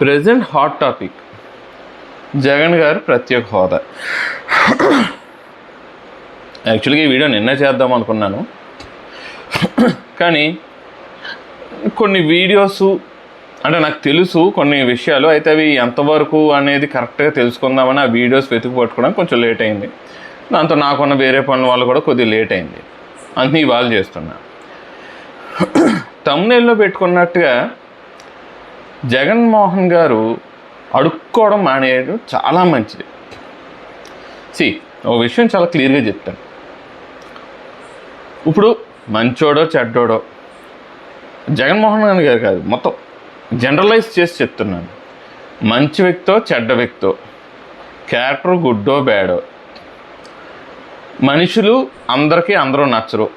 Present hot topic Jagan గారు ప్రత్యేక హోదా. యాక్చువల్గా ఈ వీడియో నిన్న చేద్దాం అనుకున్నాను, కానీ కొన్ని వీడియోస్ అంటే నాకు తెలుసు కొన్ని విషయాలు, అయితే అవి ఎంతవరకు అనేది కరెక్ట్గా తెలుసుకుందామని ఆ వీడియోస్ వెతుకు పట్టుకోవడానికి కొంచెం లేట్ అయింది. దాంతో నాకున్న వేరే పనుల వల్ల కూడా కొద్దిగా లేట్ అయింది. అందుకే ఇవాళ చేస్తున్నా. తమ్నెయిల్లో పెట్టుకున్నట్టుగా జగన్మోహన్ గారు అడుక్కోవడం మానేయడం చాలా మంచిది. ఓ విషయం చాలా క్లియర్గా చెప్తాను. ఇప్పుడు మంచోడో చెడ్డోడో జగన్మోహన్ గారు కాదు, మొత్తం జనరలైజ్ చేసి చెప్తున్నాను. మంచి వ్యక్తో చెడ్డ వ్యక్తో, క్యారెక్టర్ గుడ్డో బ్యాడో, మనుషులు అందరికీ అందరూ నచ్చరు.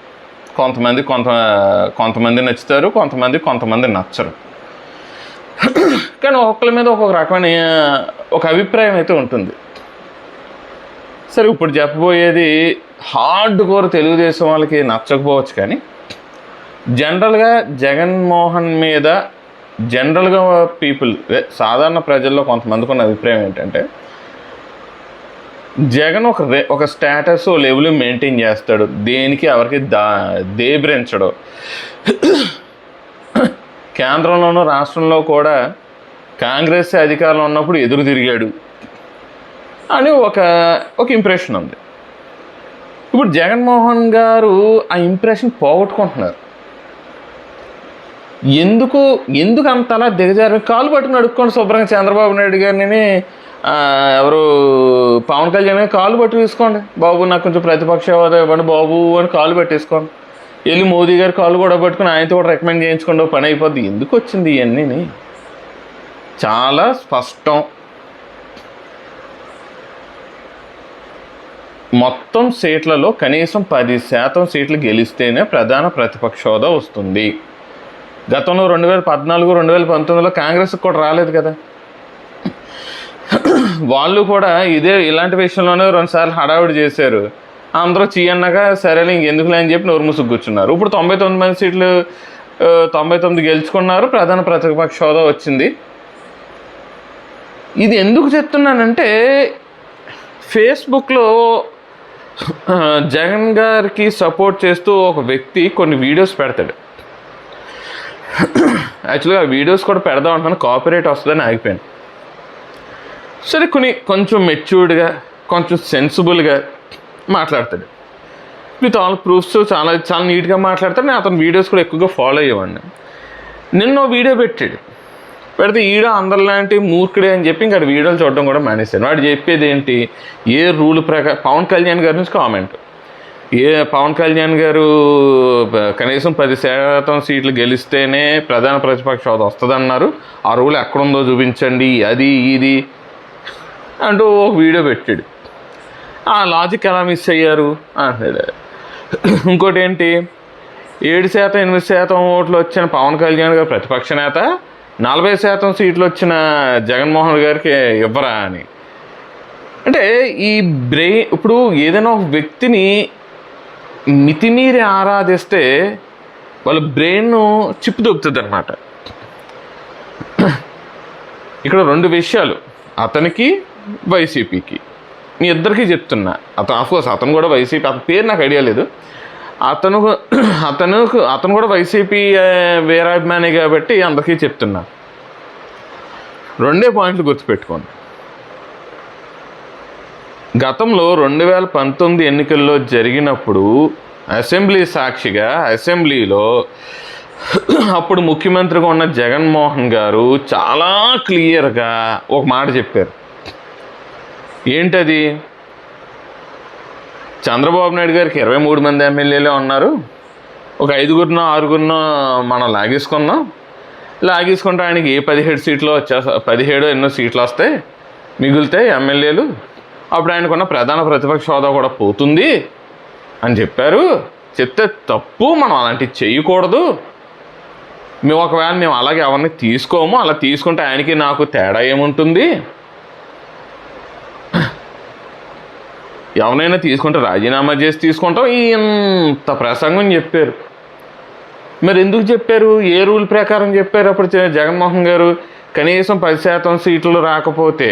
కొంతమంది నచ్చుతారు, కొంతమంది నచ్చరు. కానీ ఒక్కొక్కరి మీద ఒక్కొక్క రకమైన ఒక అభిప్రాయం అయితే ఉంటుంది. సరే, ఇప్పుడు చెప్పబోయేది హార్డ్ కోర్ తెలుగుదేశం వాళ్ళకి నచ్చకపోవచ్చు, కానీ జనరల్గా జగన్మోహన్ మీద జనరల్గా పీపుల్, సాధారణ ప్రజల్లో కొంతమందికి ఉన్న అభిప్రాయం ఏంటంటే, జగన్ ఒక స్టేటస్ లెవెల్ మెయింటైన్ చేస్తాడు, దేనికి ఎవరికి దేబ్రించడు, కేంద్రంలోనూ రాష్ట్రంలో కూడా కాంగ్రెస్ అధికారంలో ఉన్నప్పుడు ఎదురు తిరిగాడు అని ఒక ఇంప్రెషన్ ఉంది. ఇప్పుడు జగన్మోహన్ గారు ఆ ఇంప్రెషన్ పోగొట్టుకుంటున్నారు. ఎందుకు అంతలా దిగజారు? కాలు పట్టుకుని అడుక్కోండి శుభ్రంగా చంద్రబాబు నాయుడు గారిని, ఎవరు పవన్ కళ్యాణ్ కాలు పట్టు తీసుకోండి, బాబు నాకు కొంచెం ప్రతిపక్ష హోదా ఇవ్వండి బాబు అని కాలు పట్టేసుకోండి. వెళ్ళి మోదీ గారు కాలు కూడా పట్టుకుని ఆయనతో కూడా రికమెండ్ చేయించుకోండి, పని అయిపోద్ది. ఎందుకు వచ్చింది ఇవన్నీ? చాలా స్పష్టం. మొత్తం సీట్లలో కనీసం 10% సీట్లు గెలిస్తేనే ప్రధాన ప్రతిపక్ష హోదా వస్తుంది. గతంలో 2014, 2019లో కాంగ్రెస్కి కూడా రాలేదు కదా. వాళ్ళు కూడా ఇలాంటి విషయంలోనే 2 సార్లు హడావిడి చేశారు. అందరూ చీయన్నగా సరేలే ఇంకెందుకులే అని చెప్పి నోరు మూసుకు కూర్చున్నారు. ఇప్పుడు 99 మంది సీట్లు 99 గెలుచుకున్నారు, ప్రధాన ప్రతిపక్ష హోదా వచ్చింది. ఇది ఎందుకు చెప్తున్నానంటే, ఫేస్బుక్లో జగన్ గారికి సపోర్ట్ చేస్తూ ఒక వ్యక్తి కొన్ని వీడియోస్ పెడతాడు. యాక్చువల్గా ఆ వీడియోస్ కూడా పెడదాం అంటున్నాను, కాపీరైట్ వస్తుందని ఆగిపోయాను. సరే, కొంచెం మెచ్యూర్డ్గా, కొంచెం సెన్సిబుల్గా మాట్లాడతాడు, విత్ ఆల్ ప్రూఫ్స్. చాలా నీట్గా మాట్లాడతాడు. నేను అతని వీడియోస్ కూడా ఎక్కువగా ఫాలో అయ్యేవాడిని. నిన్న వీడియో పెడితే అందరిలాంటి మూర్ఖుడే అని చెప్పి ఇంకా వీడియోలు చూడడం కూడా మానేశాను. వాడు చెప్పేది ఏంటి, ఏ రూల్ ప్రకారం పవన్ కళ్యాణ్ గారి నుంచి కామెంట్, పవన్ కళ్యాణ్ గారు కనీసం 10% సీట్లు గెలిస్తేనే ప్రధాన ప్రతిపక్ష హోదా వస్తుందన్నారు, ఆ రూల్ ఎక్కడుందో చూపించండి, అది ఇది అంటూ ఒక వీడియో పెట్టాడు. ఆ లాజిక్ ఎలా మిస్ అయ్యారు అంటాడు. ఇంకోటి ఏంటి, 7%, 8% ఓట్లు వచ్చిన పవన్ కళ్యాణ్ గారు ప్రతిపక్ష నేత, 40% సీట్లు వచ్చిన జగన్మోహన్ గారికి ఇవ్వరా అని. అంటే ఈ ఇప్పుడు ఏదైనా ఒక వ్యక్తిని మితిమీరి ఆరాధిస్తే వాళ్ళ బ్రెయిన్ చిప్పు దొబ్బుతుంది అన్నమాట. ఇక్కడ 2 విషయాలు, అతనికి వైసీపీకి, మీ ఇద్దరికీ చెప్తున్నా. ఆఫ్కోర్స్ అతను కూడా వైసీపీ, అతని పేరు నాకు ఐడియా లేదు. అతను కూడా వైసీపీ వీరాభిమాని కాబట్టి అందరికీ చెప్తున్నా. 2 పాయింట్లు గుర్తుపెట్టుకోండి. గతంలో 2019 ఎన్నికల్లో జరిగినప్పుడు అసెంబ్లీ సాక్షిగా, అసెంబ్లీలో అప్పుడు ముఖ్యమంత్రిగా ఉన్న జగన్మోహన్ గారు చాలా క్లియర్గా ఒక మాట చెప్పారు. ఏంటది, చంద్రబాబు నాయుడు గారికి 23 మంది ఎమ్మెల్యేలే ఉన్నారు, ఒక 5గురినో 6గురినో మనం లాగేసుకుంటే ఆయనకి 17 సీట్లు 17 ఎన్నో సీట్లు వస్తాయి, మిగులుతాయి ఎమ్మెల్యేలు, అప్పుడు ఆయనకున్న ప్రధాన ప్రతిపక్ష హోదా కూడా పోతుంది అని చెప్పారు. చెప్తే తప్పు, మనం అలాంటివి చేయకూడదు, ఒకవేళ మేము అలాగే ఎవరిని తీసుకోము, అలా తీసుకుంటే ఆయనకి నాకు తేడా ఏముంటుంది, ఎవరైనా తీసుకుంటే రాజీనామా చేసి తీసుకుంటాం, ఇంత ప్రసంగం చెప్పారు. మరి ఎందుకు చెప్పారు, ఏ రూల్ ప్రకారం చెప్పారు? అప్పుడు జగన్మోహన్ గారు కనీసం 10% సీట్లు రాకపోతే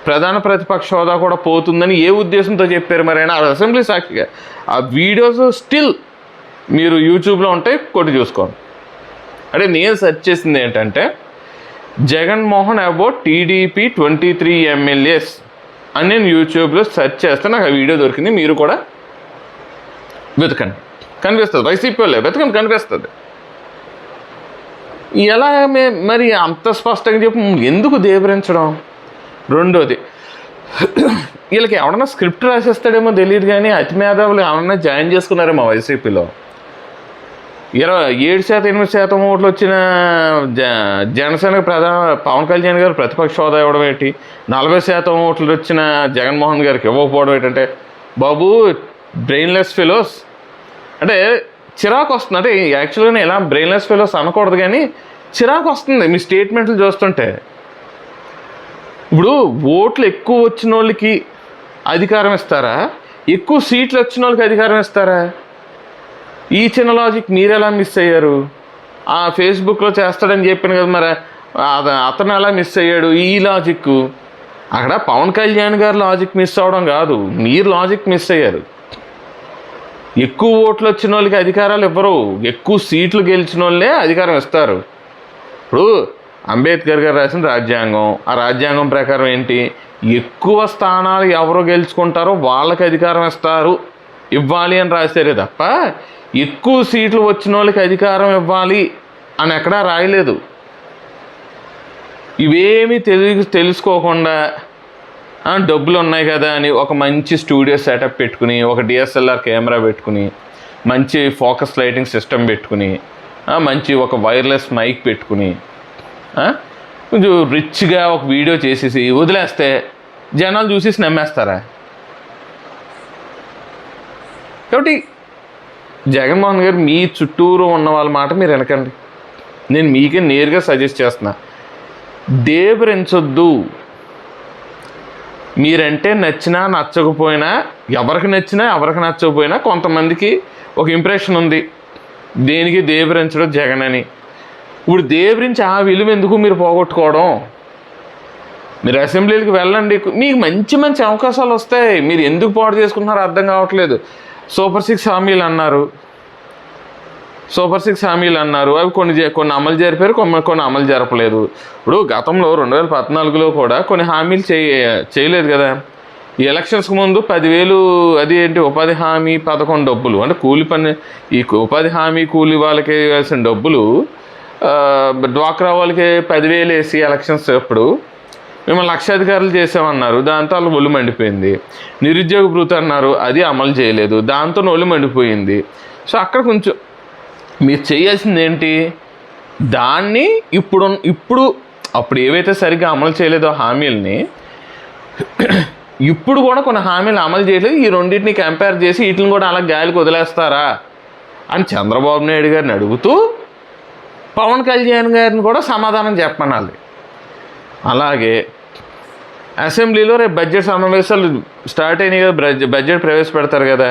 ప్రధాన ప్రతిపక్ష హోదా కూడా పోతుందని ఏ ఉద్దేశంతో చెప్పారు మరి ఆయన అసెంబ్లీ సాక్షిగా? ఆ వీడియోస్ స్టిల్ మీరు యూట్యూబ్లో ఉంటే కొట్టి చూసుకోండి. అంటే నేను సెర్చ్ చేసింది ఏంటంటే జగన్మోహన్ అబౌట్ టీడీపీ 23 MLAs అని నేను యూట్యూబ్లో సెర్చ్ చేస్తే నాకు ఆ వీడియో దొరికింది. మీరు కూడా వెతకండి, కనిపిస్తుంది. వైసీపీ వాళ్ళే వెతకండి, కనిపిస్తుంది. ఎలా మరి అంత స్పష్టంగా చెప్పి ఎందుకు దేవరించడం? రెండోది, వీళ్ళకి ఎవడన్నా స్క్రిప్ట్ రాసేస్తాడేమో తెలియదు కానీ అతి మేధావులు ఎవరన్నా జాయిన్ చేసుకున్నారేమో వైసీపీలో. 7% 8% ఓట్లు వచ్చిన జనసేనకు పవన్ కళ్యాణ్ గారు ప్రతిపక్ష హోదా ఇవ్వడం ఏంటి, 40% ఓట్లు వచ్చిన జగన్మోహన్ గారికి ఇవ్వకపోవడం ఏంటంటే బాబు బ్రెయిన్లెస్ ఫెలోస్. అంటే చిరాకు వస్తుంది. అంటే యాక్చువల్గా నేను ఇలా బ్రెయిన్లెస్ ఫెలోస్ అనకూడదు కానీ చిరాకు వస్తుంది మీ స్టేట్మెంట్లు చూస్తుంటే. ఇప్పుడు ఓట్లు ఎక్కువ వచ్చిన వాళ్ళకి అధికారం ఇస్తారా, ఎక్కువ సీట్లు వచ్చిన వాళ్ళకి అధికారం ఇస్తారా? ఈ చిన్న లాజిక్ మీరు ఎలా మిస్ అయ్యారు? ఆ ఫేస్బుక్లో చేస్తాడని చెప్పాను కదా, మరి అతను ఎలా మిస్ అయ్యాడు? ఈ లాజిక్ అక్కడ పవన్ కళ్యాణ్ గారు లాజిక్ మిస్ అవ్వడం కాదు, మీరు లాజిక్ మిస్ అయ్యారు. ఎక్కువ ఓట్లు వచ్చిన వాళ్ళకి అధికారాలు ఇవ్వరు, ఎక్కువ సీట్లు గెలిచిన వాళ్ళే అధికారం ఇస్తారు. ఇప్పుడు అంబేద్కర్ గారు రాసిన రాజ్యాంగం, ఆ రాజ్యాంగం ప్రకారం ఏంటి, ఎక్కువ స్థానాలు ఎవరు గెలుచుకుంటారో వాళ్ళకి అధికారం ఇవ్వాలి అని రాశారే తప్ప ఎక్కువ సీట్లు వచ్చిన వాళ్ళకి అధికారం ఇవ్వాలి అని ఎక్కడా రాయలేదు. ఇవేమీ తెలుసుకోకుండా డబ్బులు ఉన్నాయి కదా అని ఒక మంచి స్టూడియో సెటప్ పెట్టుకుని, ఒక DSLR కెమెరా పెట్టుకుని, మంచి ఫోకస్ లైటింగ్ సిస్టమ్ పెట్టుకుని, మంచి ఒక వైర్లెస్ మైక్ పెట్టుకుని కొంచెం రిచ్గా ఒక వీడియో చేసేసి వదిలేస్తే జనాలు చూసేసి నమ్మేస్తారా? కాబట్టి జగన్మోహన్ గారు మీ చుట్టూరు ఉన్న వాళ్ళ మాట మీరు వెనకండి. నేను మీకే నేరుగా సజెస్ట్ చేస్తున్నా, దేవరించొద్దు. మీరంటే నచ్చినా నచ్చకపోయినా, ఎవరికి నచ్చినా ఎవరికి నచ్చకపోయినా కొంతమందికి ఒక ఇంప్రెషన్ ఉంది దేనికి దేవరించడం జగన్ అని. ఇప్పుడు దేవరించి ఆ విలువ ఎందుకు మీరు పోగొట్టుకోవడం? మీరు అసెంబ్లీలకు వెళ్ళండి, మీకు మంచి మంచి అవకాశాలు వస్తాయి. మీరు ఎందుకు పాడు చేసుకుంటున్నారో అర్థం కావట్లేదు. సూపర్ సిక్స్ హామీలు అన్నారు, అవి కొన్ని అమలు జరిపారు, కొన్ని అమలు జరపలేదు. ఇప్పుడు గతంలో 2014లో కూడా కొన్ని హామీలు చేయలేదు కదా. ఈ ఎలక్షన్స్కి ముందు 10,000 అది ఏంటి ఉపాధి హామీ పథకం డబ్బులు, అంటే కూలి పని, ఈ ఉపాధి హామీ కూలి వాళ్ళకి వేసిన డబ్బులు డ్వాక్రా వాళ్ళకి 10,000 వేసి ఎలక్షన్స్ అప్పుడు మేము 1,00,000 అధికారులు చేసామన్నారు, దాంతో వాళ్ళు ఒళ్ళు మండిపోయింది. నిరుద్యోగ భృతి అన్నారు, అది అమలు చేయలేదు, దాంతో ఒళ్ళు మండిపోయింది. సో అక్కడ కొంచెం మీరు చేయాల్సింది ఏంటి, దాన్ని ఇప్పుడు అప్పుడు ఏవైతే సరిగ్గా అమలు చేయలేదో హామీలని ఇప్పుడు కూడా కొన్ని హామీలు అమలు చేయలేదు, ఈ రెండింటిని కంపేర్ చేసి వీటిని కూడా అలా గాలికి వదిలేస్తారా అని చంద్రబాబు నాయుడు గారిని అడుగుతూ పవన్ కళ్యాణ్ గారిని కూడా సమాధానం చెప్పనాలి. అలాగే అసెంబ్లీలో రేపు బడ్జెట్ సమావేశాలు స్టార్ట్ అయినాయి కదా, బడ్జెట్ ప్రవేశపెడతారు కదా.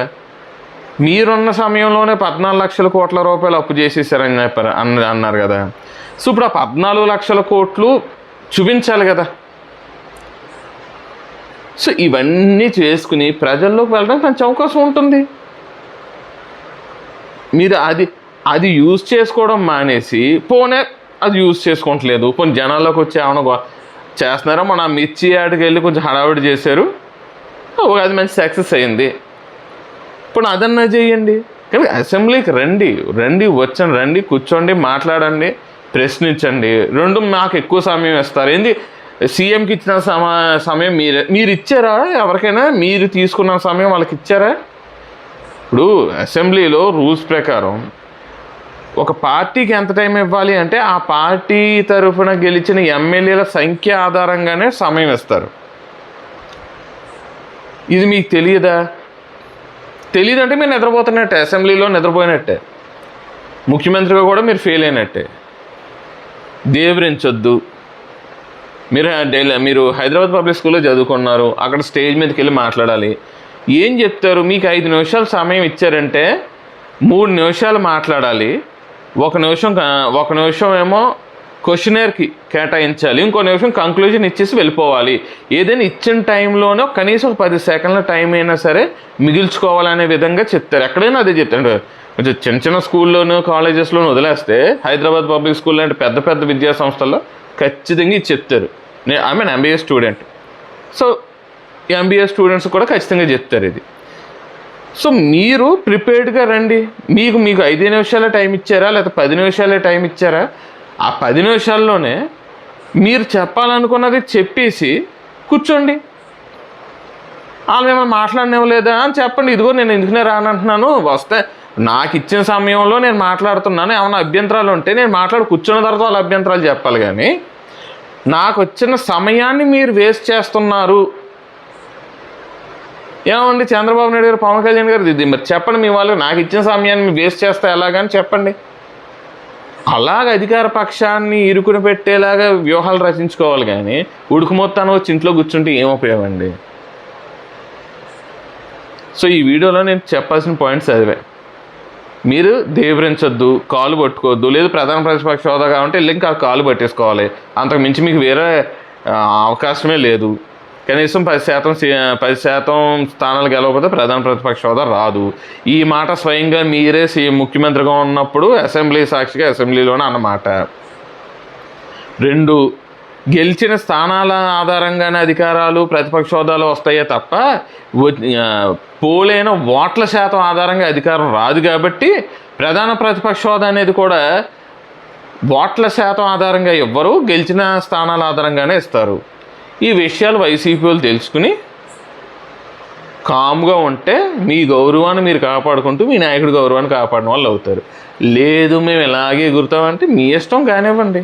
మీరున్న సమయంలోనే 14 లక్షల కోట్ల రూపాయలు అప్పు చేసేసారని అన్నారు కదా. సో ఇప్పుడు ఆ 14 లక్షల కోట్లు చూపించాలి కదా. సో ఇవన్నీ చేసుకుని ప్రజల్లోకి వెళ్ళడానికి మంచి అవకాశం ఉంటుంది. మీరు అది యూజ్ చేసుకోవడం మానేసి పోనే అది యూజ్ చేసుకోవట్లేదు, పోనీ జనాల్లోకి వచ్చి ఏమన్నా చేస్తున్నారో, మన మిర్చి యాడ్కి వెళ్ళి కొంచెం హడావిడి చేశారు, అది మంచి సక్సెస్ అయింది, ఇప్పుడు అదన్నా చేయండి. కానీ అసెంబ్లీకి రండి, కూర్చోండి, మాట్లాడండి, ప్రశ్నించండి. రెండు మాకు ఎక్కువ సమయం ఇస్తారు ఏంది, సీఎంకి ఇచ్చిన సమయం మీరు ఇచ్చారా? ఎవరికైనా మీరు తీసుకున్న సమయం వాళ్ళకి ఇచ్చారా? ఇప్పుడు అసెంబ్లీలో రూల్స్ ప్రకారం ఒక పార్టీకి ఎంత టైం ఇవ్వాలి అంటే ఆ పార్టీ తరఫున గెలిచిన ఎమ్మెల్యేల సంఖ్య ఆధారంగానే సమయం ఇస్తారు. ఇది మీకు తెలియదంటే మీరు నిద్రపోతున్నట్టే, అసెంబ్లీలో నిద్రపోయినట్టే, ముఖ్యమంత్రిగా కూడా మీరు ఫెయిల్ అయినట్టే. దేవరించొద్దు. మీరు హైదరాబాద్ పబ్లిక్ స్కూల్లో చదువుకున్నారు, అక్కడ స్టేజ్ మీదకి వెళ్ళి మాట్లాడాలి. ఏం చెప్తారు? మీకు 5 నిమిషాలు సమయం ఇచ్చారంటే 3 నిమిషాలు మాట్లాడాలి, ఒక నిమిషం ఏమో క్వశ్చనర్కి కేటాయించాలి, ఇంకో నిమిషం కంక్లూజన్ ఇచ్చేసి వెళ్ళిపోవాలి. ఏదైనా ఇచ్చిన టైంలోనే కనీసం ఒక 10 సెకండ్ల టైం అయినా సరే మిగిల్చుకోవాలనే విధంగా చెప్తారు. ఎక్కడైనా అదే చెప్తారు. కొంచెం చిన్న చిన్న స్కూల్లోనూ కాలేజెస్లోనూ వదిలేస్తే హైదరాబాద్ పబ్లిక్ స్కూల్ లాంటి పెద్ద పెద్ద విద్యా సంస్థల్లో ఖచ్చితంగా ఇది చెప్తారు. I mean MBA student. So MBA students కూడా ఖచ్చితంగా చెప్తారు ఇది. సో మీరు ప్రిపేర్డ్గా రండి. మీకు 5 నిమిషాలే టైం ఇచ్చారా లేదా 10 నిమిషాలే టైం ఇచ్చారా? ఆ 10 నిమిషాల్లోనే మీరు చెప్పాలనుకున్నది చెప్పేసి కూర్చోండి. వాళ్ళు మిమ్మల్ని మాట్లాడనివ్వలేదా అని చెప్పండి. ఇదిగో నేను ఎందుకునే రానంటున్నాను, వస్తే నాకు ఇచ్చిన సమయంలో నేను మాట్లాడుతున్నాను, ఏమైనా అభ్యంతరాలు ఉంటే నేను కూర్చున్న తర్వాత వాళ్ళ అభ్యంతరాలు చెప్పాలి. కానీ నాకు వచ్చిన సమయాన్ని మీరు వేస్ట్ చేస్తున్నారు. ఏమండి చంద్రబాబు నాయుడు గారు, పవన్ కళ్యాణ్ గారు, ఇది మరి చెప్పండి. మీ వాళ్ళు నాకు ఇచ్చిన సమయాన్ని వేస్ట్ చేస్తే ఎలాగని చెప్పండి. అలాగ అధికార పక్షాన్ని ఇరుకుని పెట్టేలాగా వ్యూహాలు రచించుకోవాలి. కానీ ఉడుకు మొత్తాన్ని వచ్చి ఇంట్లో కూర్చుంటే ఏం ఉపయోగం అండి? సో ఈ వీడియోలో నేను చెప్పాల్సిన పాయింట్స్ అదివే. మీరు దేవరించొద్దు, కాలు పట్టుకోవద్దు. లేదు ప్రధాన ప్రతిపక్ష హోదా కావాలంటే వెళ్ళి ఇంకా కాలు పట్టేసుకోవాలి. అంతకు మించి మీకు వేరే అవకాశమే లేదు. కనీసం 10% స్థానాలు గెలవకపోతే ప్రధాన ప్రతిపక్ష హోదా రాదు. ఈ మాట స్వయంగా మీరే ముఖ్యమంత్రిగా ఉన్నప్పుడు అసెంబ్లీ సాక్షిగా అసెంబ్లీలోనే అన్నమాట. 2, గెలిచిన స్థానాల ఆధారంగానే అధికారాలు ప్రతిపక్ష హోదాలు వస్తాయే తప్ప పోలైన ఓట్ల శాతం ఆధారంగా అధికారం రాదు. కాబట్టి ప్రధాన ప్రతిపక్ష హోదా అనేది కూడా ఓట్ల శాతం ఆధారంగా ఇవ్వరు, గెలిచిన స్థానాల ఆధారంగానే ఇస్తారు. ఈ విషయాలు వైసీపీ వాళ్ళు తెలుసుకుని కామ్గా ఉంటే మీ గౌరవాన్ని మీరు కాపాడుకుంటూ మీ నాయకుడి గౌరవాన్ని కాపాడిన వాళ్ళు అవుతారు. లేదు మేము ఇలాగే ఎగురుతామంటే మీ ఇష్టం కానివ్వండి.